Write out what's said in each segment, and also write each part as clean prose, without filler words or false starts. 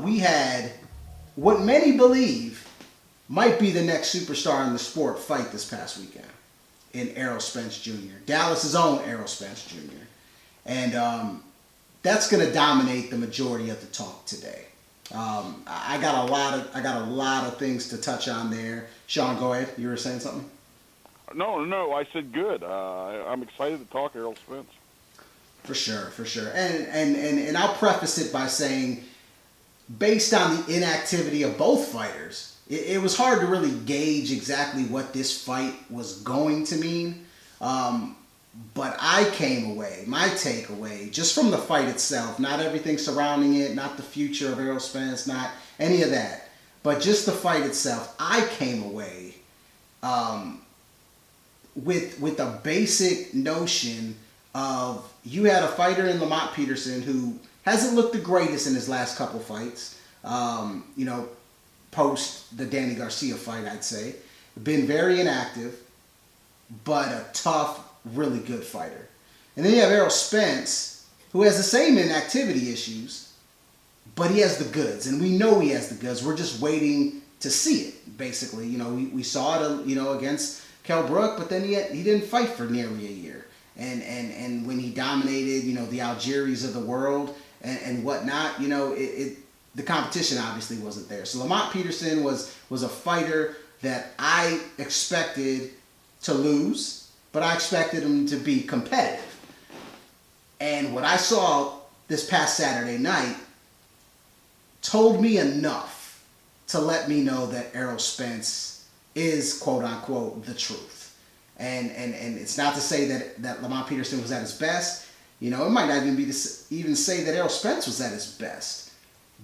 We had what many believe might be the next superstar in the sport fight this past weekend in Errol Spence Jr., Dallas's own Errol Spence Jr. And that's going to dominate the majority of the talk today. I got a lot of things to touch on there. Shawn, go ahead. You were saying something? No. I said good. I'm excited to talk Errol Spence. For sure. And I'll preface it by saying, based on the inactivity of both fighters, it was hard to really gauge exactly what this fight was going to mean. But I came away, my takeaway, just from the fight itself, not everything surrounding it, not the future of Errol Spence, not any of that, but just the fight itself, I came away with a basic notion of, you had a fighter in Lamont Peterson who hasn't looked the greatest in his last couple fights, post the Danny Garcia fight, I'd say. Been very inactive, but a tough, really good fighter. And then you have Errol Spence, who has the same inactivity issues, but he has the goods, and we know he has the goods. We're just waiting to see it, basically. We saw it, against Kell Brook, but then he didn't fight for nearly a year. And when he dominated, the Algiers of the world and whatnot, the competition obviously wasn't there. So Lamont Peterson was a fighter that I expected to lose, but I expected him to be competitive. And what I saw this past Saturday night told me enough to let me know that Errol Spence is, quote unquote, the truth. And it's not to say that Lamont Peterson was at his best. It might not even be to even say that Errol Spence was at his best.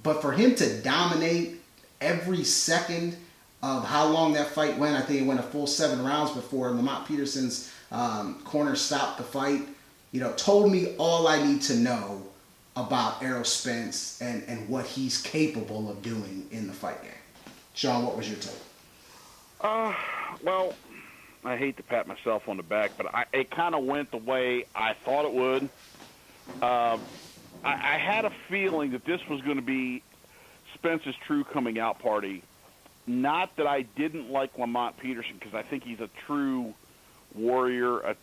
But for him to dominate every second of how long that fight went, I think it went a full 7 rounds before Lamont Peterson's corner stopped the fight, told me all I need to know about Errol Spence and what he's capable of doing in the fight game. Shawn, what was your take? Well, I hate to pat myself on the back, but it kind of went the way I thought it would. I had a feeling that this was going to be Spence's true coming out party. Not that I didn't like Lamont Peterson, because I think he's a true warrior, a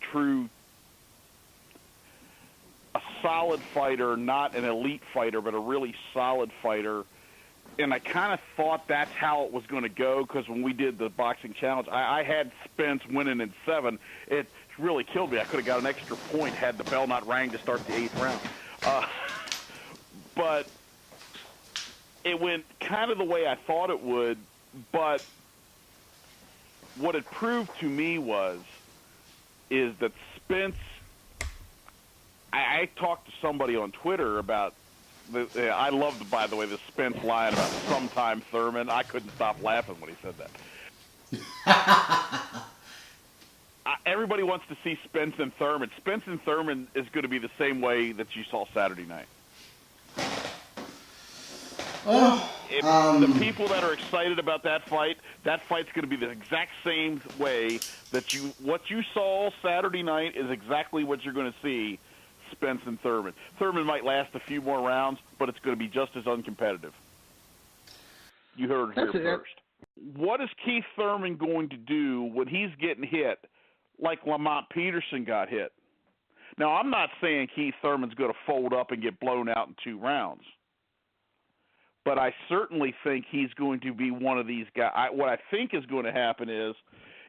solid fighter, not an elite fighter, but a really solid fighter. And I kind of thought that's how it was going to go, because when we did the boxing challenge, I had Spence winning in 7. It really killed me. I could have got an extra point had the bell not rang to start the 8th round. But it went kind of the way I thought it would. But what it proved to me is that Spence, I talked to somebody on Twitter about, I loved, by the way, the Spence line about sometime Thurman. I couldn't stop laughing when he said that. Everybody wants to see Spence and Thurman. Spence and Thurman is going to be the same way that you saw Saturday night. The people that are excited about that fight's going to be the exact same way that what you saw Saturday night is exactly what you're going to see Spence and Thurman. Thurman might last a few more rounds, but it's going to be just as uncompetitive. You heard it here first. What is Keith Thurman going to do when he's getting hit like Lamont Peterson got hit? Now, I'm not saying Keith Thurman's going to fold up and get blown out in 2 rounds. But I certainly think he's going to be one of these guys. What I think is going to happen is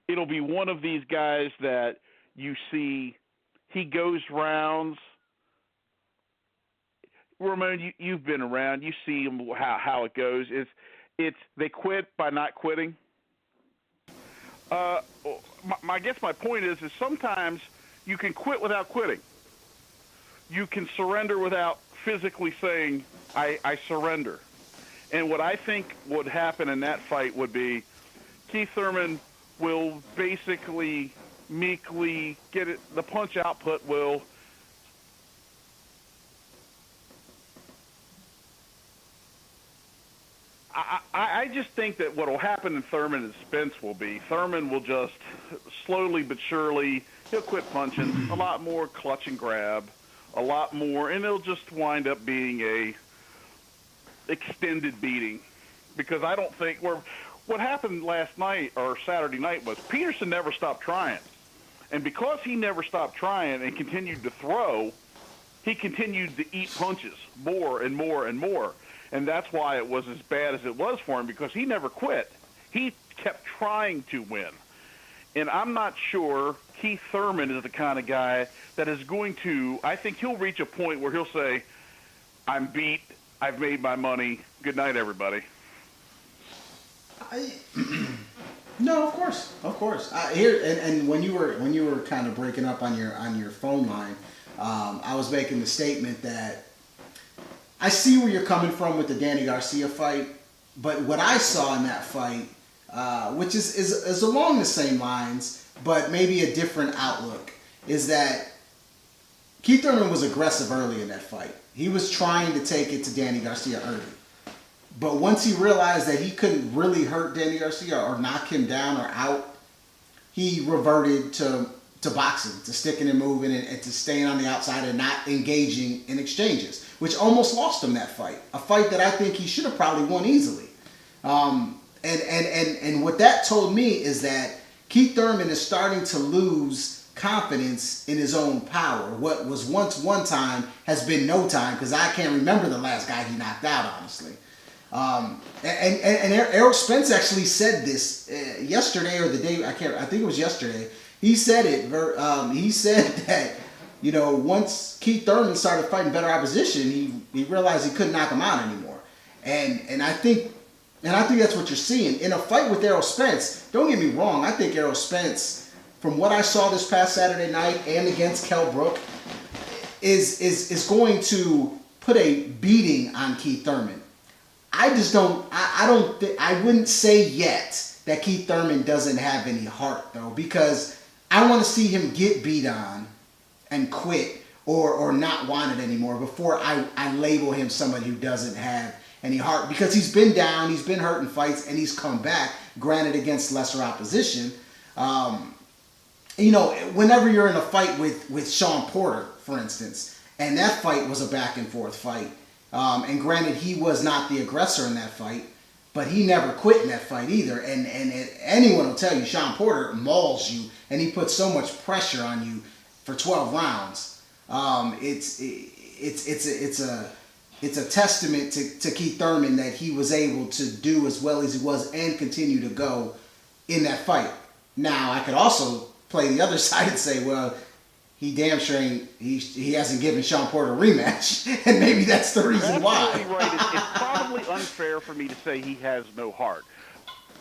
it'll be one of these guys that you see he goes rounds. Ramon, you've been around. You see him, how it goes. It's they quit by not quitting. I guess my point is sometimes you can quit without quitting. You can surrender without physically saying, I surrender. And what I think would happen in that fight would be Keith Thurman will basically meekly get it. The punch output will I just think that what will happen in Thurman and Spence will be Thurman will just slowly but surely, he'll quit punching, a lot more clutch and grab, a lot more, and it'll just wind up being extended beating, because I don't think what happened last night or Saturday night was Peterson never stopped trying. And because he never stopped trying and continued to throw, he continued to eat punches more and more and more. And that's why it was as bad as it was for him, because he never quit. He kept trying to win. And I'm not sure Keith Thurman is the kind of guy that is going to, I think he'll reach a point where he'll say, I'm beat, I've made my money, good night, everybody. No, of course. Here and when you were kind of breaking up on your phone line, I was making the statement that I see where you're coming from with the Danny Garcia fight, but what I saw in that fight, which is along the same lines, but maybe a different outlook, is that Keith Thurman was aggressive early in that fight. He was trying to take it to Danny Garcia early. But once he realized that he couldn't really hurt Danny Garcia or knock him down or out, he reverted to boxing, to sticking and moving and to staying on the outside and not engaging in exchanges, which almost lost him that fight. A fight that I think he should have probably won easily. And what that told me is that Keith Thurman is starting to lose confidence in his own power. What was once one time has been no time, because I can't remember the last guy he knocked out, honestly. And Errol Spence actually said this yesterday or the day, I think it was yesterday. He said it. He said that, once Keith Thurman started fighting better opposition, he realized he couldn't knock him out anymore. And I think that's what you're seeing in a fight with Errol Spence. Don't get me wrong. I think Errol Spence, from what I saw this past Saturday night and against Kell Brook, is going to put a beating on Keith Thurman. I just don't. I wouldn't say yet that Keith Thurman doesn't have any heart, though, because I want to see him get beat on and quit or not want it anymore before I label him somebody who doesn't have any heart, because he's been down, he's been hurt in fights, and he's come back, granted against lesser opposition. Whenever you're in a fight with Shawn Porter, for instance, and that fight was a back and forth fight, and granted he was not the aggressor in that fight, but he never quit in that fight either. And anyone will tell you, Shawn Porter mauls you, and he puts so much pressure on you for 12 rounds. It's a testament to Keith Thurman that he was able to do as well as he was and continue to go in that fight. Now, I could also play the other side and say, well, he damn sure ain't, he hasn't given Shawn Porter a rematch, and maybe that's the reason why. Absolutely right. It's probably unfair for me to say he has no heart.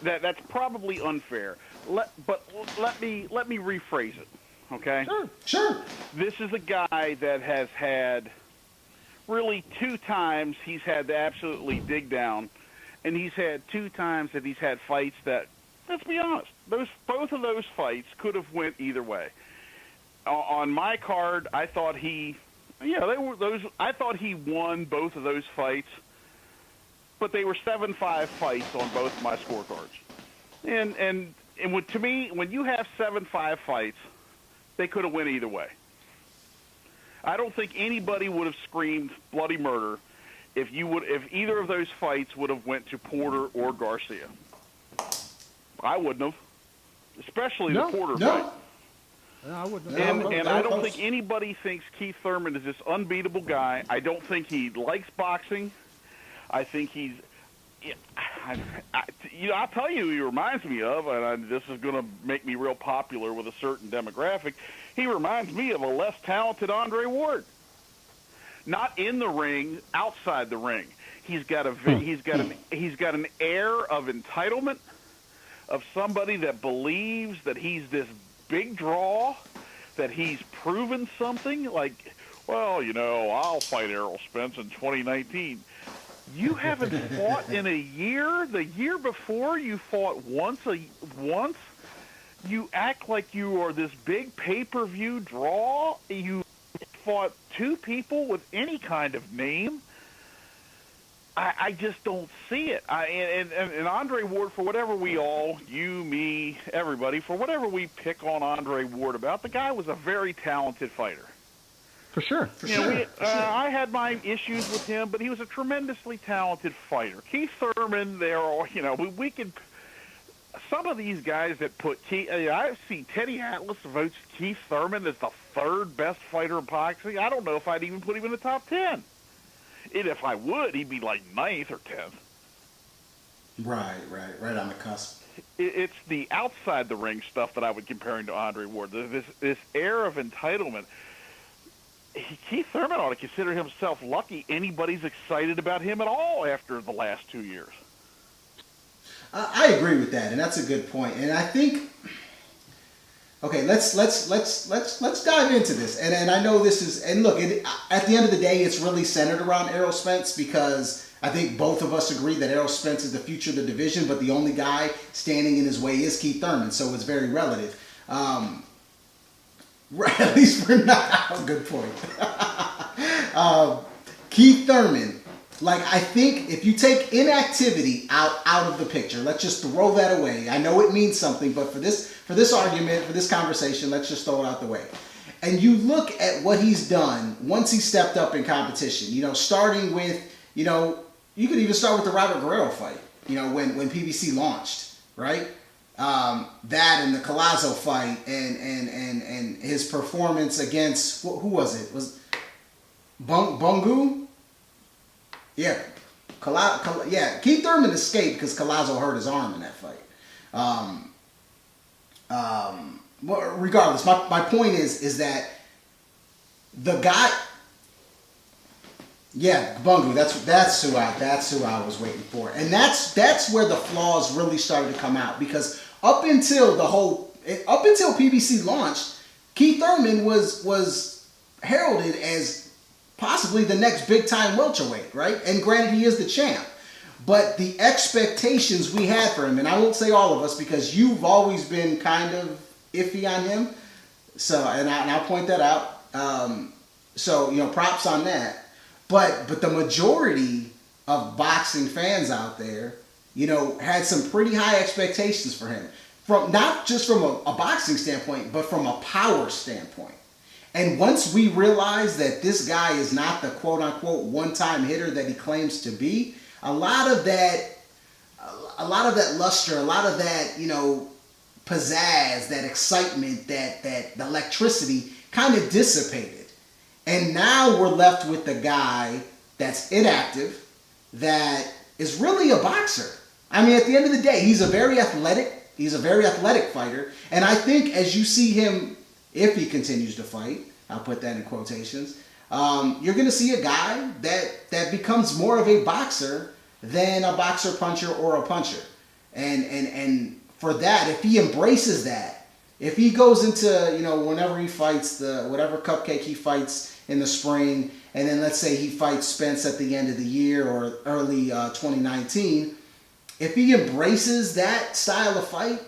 That's probably unfair. But let me rephrase it, okay? Sure. This is a guy that has had really 2 times he's had to absolutely dig down, and he's had 2 times that he's had fights that, let's be honest, both of those fights could have went either way. On my card, I thought I thought he won both of those fights, but they were 7-5 fights on both my scorecards. And to me, when you have 7-5 fights, they could have went either way. I don't think anybody would have screamed bloody murder if either of those fights would have went to Porter or Garcia. I wouldn't have, especially the Porter fight. No, I wouldn't. And I don't think anybody thinks Keith Thurman is this unbeatable guy. I don't think he likes boxing. I think he's. I'll tell you who he reminds me of, and this is going to make me real popular with a certain demographic. He reminds me of a less talented Andre Ward. Not in the ring, outside the ring. He's got an air of entitlement, of somebody that believes that he's this big draw, that he's proven something. Like, well, I'll fight Errol Spence in 2019. You haven't fought in a year. The year before, you fought once. You act like you are this big pay-per-view draw. You fought 2 people with any kind of name. I just don't see it. And Andre Ward, for whatever you, me, everybody, for whatever we pick on Andre Ward about, the guy was a very talented fighter. For sure. For You know, sure. I had my issues with him, but he was a tremendously talented fighter. Keith Thurman, we can. Some of these guys that put I've seen Teddy Atlas votes Keith Thurman as the third best fighter in boxing. I don't know if I'd even put him in the top 10. And if I would, he'd be like 9th or 10th. Right on the cusp. It's the outside the ring stuff that I would compare him to Andre Ward. This air of entitlement. Keith Thurman ought to consider himself lucky anybody's excited about him at all after the last 2 years. I agree with that, and that's a good point. And I think, okay, let's dive into this. And I know this is, and look, at the end of the day, it's really centered around Errol Spence because I think both of us agree that Errol Spence is the future of the division, but the only guy standing in his way is Keith Thurman, so it's very relative. Right, at least we're not. Good point. Keith Thurman. Like, I think if you take inactivity out of the picture, let's just throw that away. I know it means something, but for this argument, for this conversation, let's just throw it out the way. And you look at what he's done once he stepped up in competition, starting with, you could even start with the Robert Guerrero fight, when PBC launched, right? That and the Collazo fight and his performance against, who was it? Was Bungu? Yeah, Keith Thurman escaped because Collazo hurt his arm in that fight. Well, regardless, my point is that the guy, Bungu. That's who I was waiting for, and that's where the flaws really started to come out because up until PBC launched, Keith Thurman was heralded as possibly the next big-time welterweight, right? And granted, he is the champ. But the expectations we had for him, and I won't say all of us because you've always been kind of iffy on him. So, and I'll point that out. Props on that. But the majority of boxing fans out there, had some pretty high expectations for him. Not just from a boxing standpoint, but from a power standpoint. And once we realize that this guy is not the quote-unquote one-time hitter that he claims to be, a lot of that luster, a lot of that, pizzazz, that excitement, that electricity kind of dissipated. And now we're left with the guy that's inactive, that is really a boxer. I mean, at the end of the day, he's a very athletic fighter. And I think as you see him, if he continues to fight, I'll put that in quotations, you're going to see a guy that becomes more of a boxer than a boxer puncher or a puncher. And for that, if he embraces that, if he goes into, whenever he fights whatever cupcake he fights in the spring, and then let's say he fights Spence at the end of the year or early 2019, if he embraces that style of fight,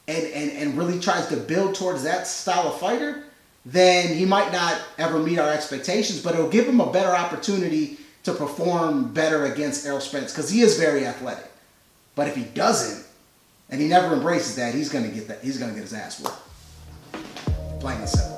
and really tries to build towards that style of fighter, then he might not ever meet our expectations, but it'll give him a better opportunity to perform better against Errol Spence because he is very athletic. But if he doesn't, and he never embraces that, he's gonna get his ass whooped. Plain and simple.